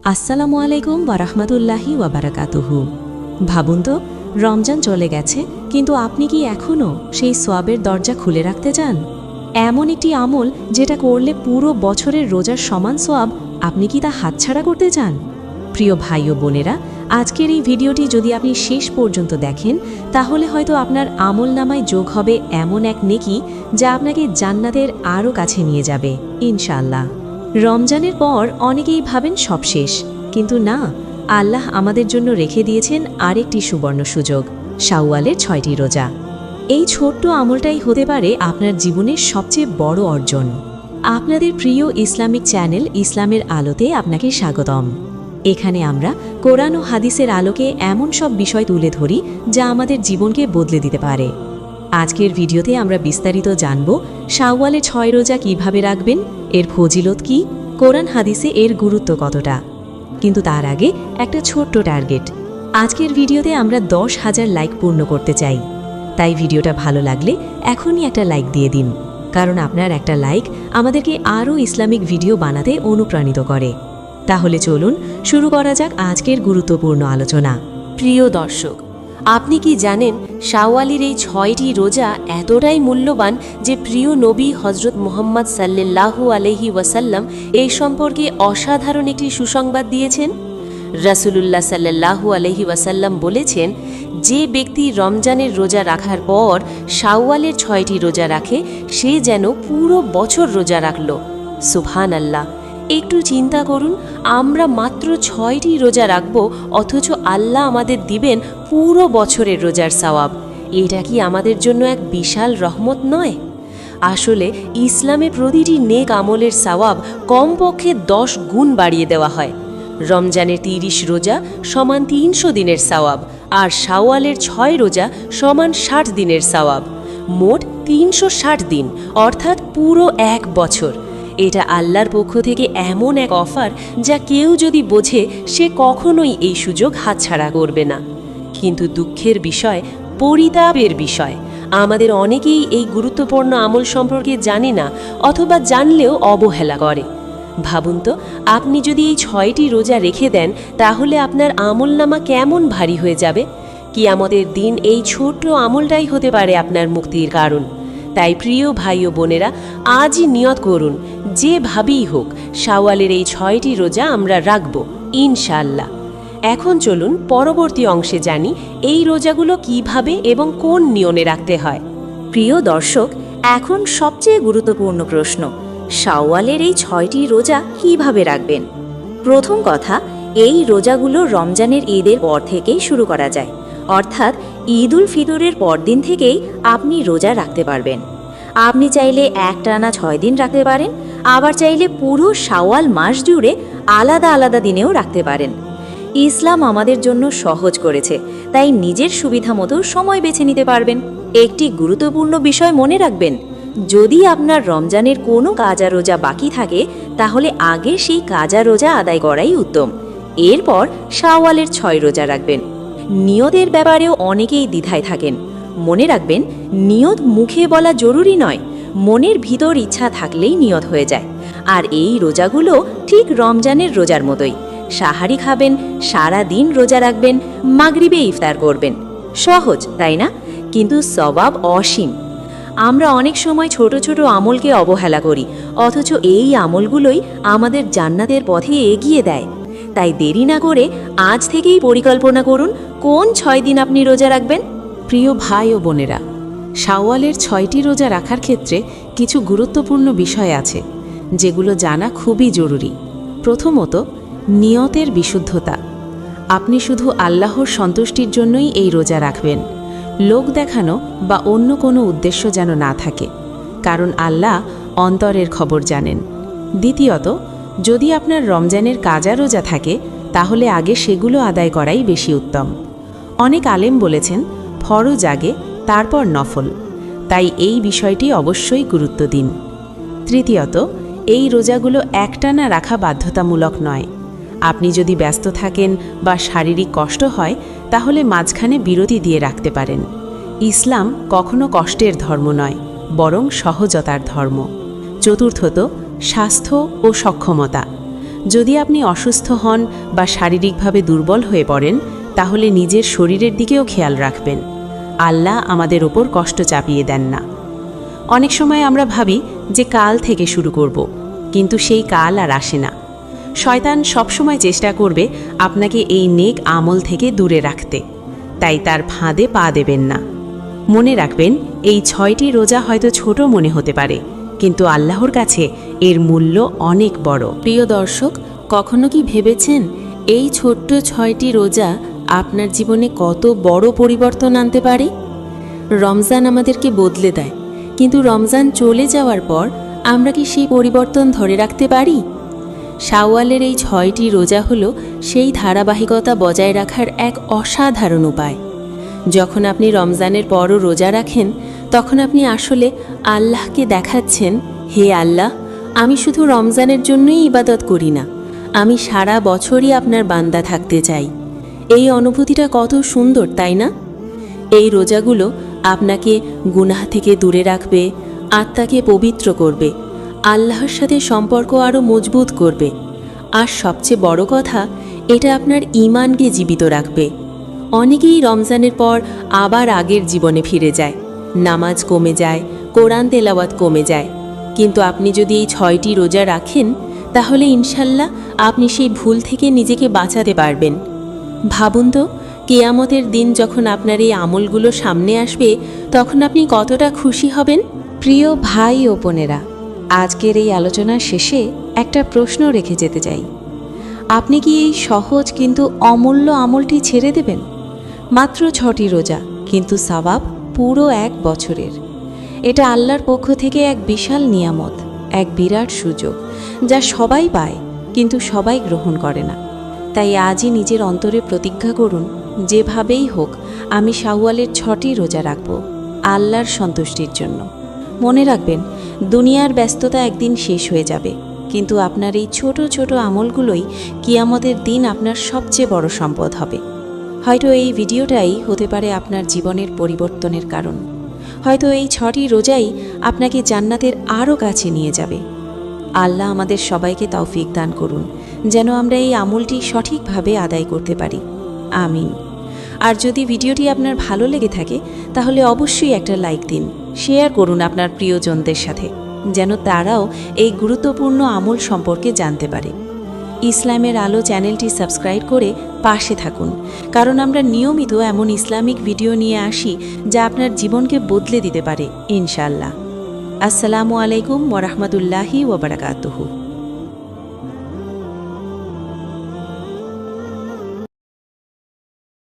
আসসালামু আলাইকুম ওয়ারাহমাতুল্লাহি ওয়াবারাকাতুহু। ভাবুন তো, রমজান চলে গেছে, কিন্তু আপনি কি এখনও সেই সোয়াবের দরজা খুলে রাখতে চান? এমন একটি আমল যেটা করলে পুরো বছরের রোজার সমান সোয়াব, আপনি কি তা হাতছাড়া করতে চান? প্রিয় ভাই ও বোনেরা, আজকের এই ভিডিওটি যদি আপনি শেষ পর্যন্ত দেখেন, তাহলে হয়তো আপনার আমলনামায় যোগ হবে এমন এক নেকি যা আপনাকে জান্নাতের আরও কাছে নিয়ে যাবে ইনশাআল্লাহ। রমজানের পর অনেকেই ভাবেন সব শেষ, কিন্তু না, আল্লাহ আমাদের জন্য রেখে দিয়েছেন আরেকটি সুবর্ণ সুযোগ, শাওয়ালের ৬টি রোজা। এই ছোট্ট আমলটাই হতে পারে আপনার জীবনের সবচেয়ে বড় অর্জন। আপনাদের প্রিয় ইসলামিক চ্যানেল ইসলামের আলোতে আপনাকে স্বাগতম। এখানে আমরা কোরআন ও হাদিসের আলোকে এমন সব বিষয় তুলে ধরি যা আমাদের জীবনকে বদলে দিতে পারে। আজকের ভিডিওতে আমরা বিস্তারিত জানব শাওয়ালে ৬ রোজা কিভাবে রাখবেন, এর ফজিলত কি, কোরআন হাদিসে এর গুরুত্ব কতটা। কিন্তু তার আগে একটা ছোট্ট টার্গেট। আজকের ভিডিওতে আমরা ১০,০০০ লাইক পূর্ণ করতে চাই। তাই ভিডিওটা ভালো লাগলে এখনই একটা লাইক দিয়ে দিন, কারণ আপনার একটা লাইক আমাদেরকে আরও ইসলামিক ভিডিও বানাতে অনুপ্রাণিত করে। তাহলে চলুন শুরু করা যাক আজকের গুরুত্বপূর্ণ আলোচনা। প্রিয় দর্শক, আপনি কি জানেন শাওয়ালের এই ৬টি রোজা এতটাই মূল্যবান যে প্রিয় নবী হজরত মুহাম্মদ সাল্লাল্লাহু আলাইহি ওয়াসাল্লাম এই সম্পর্কে অসাধারণ একটি সুসংবাদ দিয়েছেন। রাসূলুল্লাহ সাল্লাল্লাহু আলাইহি ওয়াসাল্লাম বলেছেন, যে ব্যক্তি রমজানের রোজা রাখার পর শাওয়ালের ৬টি রোজা রাখে, সে যেন পুরো বছর রোজা রাখল। সুবহানাল্লাহ! একটু চিন্তা করুন, আমরা মাত্র ৬টি রোজা রাখব, অথচ আল্লাহ আমাদের দিবেন পুরো বছরের রোজার সওয়াব। এটা কি আমাদের জন্য এক বিশাল রহমত নয়? আসলে ইসলামে প্রতিটি নেক আমলের সওয়াব কমপক্ষে ১০ গুণ বাড়িয়ে দেওয়া হয়। রমজানের ৩০ রোজা সমান ৩০০ দিনের সওয়াব, আর শাওয়ালের ৬ রোজা সমান ৬০ দিনের সওয়াব। মোট ৩৬০ দিন, অর্থাৎ পুরো এক বছর। এটা আল্লাহর পক্ষ থেকে এমন এক অফার যা কেউ যদি বোঝে, সে কখনোই এই সুযোগ হাতছাড়া করবে না। কিন্তু দুঃখের বিষয়, পরিতাপের বিষয়, আমাদের অনেকেই এই গুরুত্বপূর্ণ আমল সম্পর্কে জানে না, অথবা জানলেও অবহেলা করে। ভাবুন তো, আপনি যদি এই ৬টি রোজা রেখে দেন, তাহলে আপনার আমলনামা কেমন ভারী হয়ে যাবে। কিয়ামতের দিন এই ছোট্ট আমলটাই হতে পারে আপনার মুক্তির কারণ। তাই প্রিয় ভাই ও বোনেরা, আজই নিয়ত করুন, যেভাবেই হোক শাওয়ালের এই ৬টি রোজা আমরা রাখব ইনশাআল্লাহ। এখন চলুন পরবর্তী অংশে জানি এই রোজাগুলো কিভাবে এবং কোন নিয়মে রাখতে হয়। প্রিয় দর্শক, এখন সবচেয়ে গুরুত্বপূর্ণ প্রশ্ন, শাওয়ালের এই ৬টি রোজা কিভাবে রাখবেন? প্রথম কথা, এই রোজাগুলো রমজানের ঈদের পর থেকেই শুরু করা যায়, অর্থাৎ ঈদ উল ফিতরের পরদিন থেকেই আপনি রোজা রাখতে পারবেন। আপনি চাইলে একটানা ৬ দিন রাখতে পারেন, আবার চাইলে পুরো শাওয়াল মাস জুড়ে আলাদা আলাদা দিনেও রাখতে পারেন। ইসলাম আমাদের জন্য সহজ করেছে, তাই নিজের সুবিধা মতো সময় বেছে নিতে পারবেন। একটি গুরুত্বপূর্ণ বিষয় মনে রাখবেন, যদি আপনার রমজানের কোনো কাজা রোজা বাকি থাকে, তাহলে আগে সেই কাজা রোজা আদায় করাই উত্তম। এরপর শাওয়ালের ৬ রোজা রাখবেন। নিয়তের ব্যাপারেও অনেকেই দ্বিধায় থাকেন। মনে রাখবেন, নিয়ত মুখে বলা জরুরি নয়, মনের ভিতর ইচ্ছা থাকলেই নিয়ত হয়ে যায়। আর এই রোজাগুলো ঠিক রমজানের রোজার মতোই। সাহারি খাবেন, সারা দিন রোজা রাখবেন, মাগরিবে ইফতার করবেন। সহজ, তাই না? কিন্তু সওয়াব অসীম। আমরা অনেক সময় ছোট ছোট আমলকে অবহেলা করি, অথচ এই আমলগুলোই আমাদের জান্নাতের পথে এগিয়ে দেয়। তাই দেরি না করে আজ থেকেই পরিকল্পনা করুন কোন ৬ দিন আপনি রোজা রাখবেন। প্রিয় ভাই ও বোনেরা, শাওয়ালের ৬টি রোজা রাখার ক্ষেত্রে কিছু গুরুত্বপূর্ণ বিষয় আছে, যেগুলো জানা খুবই জরুরি। প্রথমত, নিয়তের বিশুদ্ধতা। আপনি শুধু আল্লাহর সন্তুষ্টির জন্যই এই রোজা রাখবেন, লোক দেখানো বা অন্য কোনো উদ্দেশ্য যেন না থাকে, কারণ আল্লাহ অন্তরের খবর জানেন। দ্বিতীয়ত, যদি আপনার রমজানের কাজা রোজা থাকে, তাহলে আগে সেগুলো আদায় করাই বেশি উত্তম। অনেক আলেম বলেছেন, ফরজ আগে, তারপর নফল, তাই এই বিষয়টি অবশ্যই গুরুত্ব দিন। তৃতীয়ত, এই রোজাগুলো একটানা রাখা বাধ্যতামূলক নয়। আপনি যদি ব্যস্ত থাকেন বা শারীরিক কষ্ট হয়, তাহলে মাঝখানে বিরতি দিয়ে রাখতে পারেন। ইসলাম কখনো কষ্টের ধর্ম নয়, বরং সহজতার ধর্ম। চতুর্থত, স্বাস্থ্য ও সক্ষমতা। যদি আপনি অসুস্থ হন বা শারীরিকভাবে দুর্বল হয়ে পড়েন, তাহলে নিজের শরীরের দিকেও খেয়াল রাখবেন। আল্লাহ আমাদের ওপর কষ্ট চাপিয়ে দেন না। অনেক সময় আমরা ভাবি যে কাল থেকে শুরু করব, কিন্তু সেই কাল আর আসে না। শয়তান সবসময় চেষ্টা করবে আপনাকে এই নেক আমল থেকে দূরে রাখতে, তাই তার ফাঁদে পা দেবেন না। মনে রাখবেন, এই 6টি রোজা হয়তো ছোট মনে হতে পারে, কিন্তু আল্লাহর কাছে এর মূল্য অনেক বড়। প্রিয় দর্শক, কখনো কি ভেবেছেন এই ছোট্ট 6টি রোজা আপনার জীবনে কত বড় পরিবর্তন আনতে পারে? রমজান আমাদেরকে বদলে দেয়, কিন্তু রমজান চলে যাওয়ার পর আমরা কি সেই পরিবর্তন ধরে রাখতে পারি? শাওয়ালের এই 6টি রোজা হলো সেই ধারাবাহিকতা বজায় রাখার এক অসাধারণ উপায়। যখন আপনি রমজানের পরও রোজা রাখেন, তখন আপনি আসলে আল্লাহকে দেখাচ্ছেন, হে আল্লাহ, আমি শুধু রমজানের জন্যই ইবাদত করি না, আমি সারা বছরই আপনার বান্দা থাকতে চাই। এই অনুভূতিটা কত সুন্দর, তাই না? এই রোজাগুলো আপনাকে গুনাহ থেকে দূরে রাখবে, আত্মাকে পবিত্র করবে, আল্লাহর সাথে সম্পর্ক আরও মজবুত করবে, আর সবচেয়ে বড় কথা, এটা আপনার ঈমানকে জীবিত রাখবে। অনেকেই রমজানের পর আবার আগের জীবনে ফিরে যায়, নামাজ কমে যায়, কোরআন তেলাওয়াত কমে যায়। কিন্তু আপনি যদি এই 6টি রোজা রাখেন, তাহলে ইনশাল্লাহ আপনি সেই ভুল থেকে নিজেকে বাঁচাতে পারবেন। ভাবুন তো, কিয়ামতের দিন যখন আপনার এই আমলগুলো সামনে আসবে, তখন আপনি কতটা খুশি হবেন। প্রিয় ভাই ও বোনেরা, আজকের এই আলোচনার শেষে একটা প্রশ্ন রেখে যেতে চাই। আপনি কি এই সহজ কিন্তু অমূল্য আমলটি ছেড়ে দেবেন? মাত্র 6টি রোজা, কিন্তু সওয়াব পুরো 1 বছরের। এটা আল্লাহর পক্ষ থেকে এক বিশাল নিয়ামত, এক বিরাট সুযোগ, যা সবাই পায় কিন্তু সবাই গ্রহণ করে না। তাই আজই নিজের অন্তরে প্রতিজ্ঞা করুন, যেভাবেই হোক আমি শাওয়ালের 6টি রোজা রাখব, আল্লাহর সন্তুষ্টির জন্য। মনে রাখবেন, দুনিয়ার ব্যস্ততা একদিন শেষ হয়ে যাবে, কিন্তু আপনার এই ছোট ছোট আমলগুলোই কিয়ামতের দিন আপনার সবচেয়ে বড় সম্পদ হবে। হয়তো এই ভিডিওটাই হতে পারে আপনার জীবনের পরিবর্তনের কারণ। হয়তো এই 6টি রোজাই আপনাকে জান্নাতের আরও কাছে নিয়ে যাবে। আল্লাহ আমাদের সবাইকে তৌফিক দান করুন, যেন আমরা এই আমলটি সঠিকভাবে আদায় করতে পারি। আমিন। আর যদি ভিডিওটি আপনার ভালো লেগে থাকে, তাহলে অবশ্যই একটা লাইক দিন, শেয়ার করুন আপনার প্রিয়জনদের সাথে, যেন তারাও এই গুরুত্বপূর্ণ আমল সম্পর্কে জানতে পারে। ইসলামের আলো চ্যানেলটি সাবস্ক্রাইব করে পাশে থাকুন, কারণ আমরা নিয়মিত এমন ইসলামিক ভিডিও নিয়ে আসি যা আপনার জীবনকে বদলে দিতে পারে ইনশাআল্লাহ। আসসালামু আলাইকুম ওয়া রাহমাতুল্লাহি ওয়া বারাকাতুহু।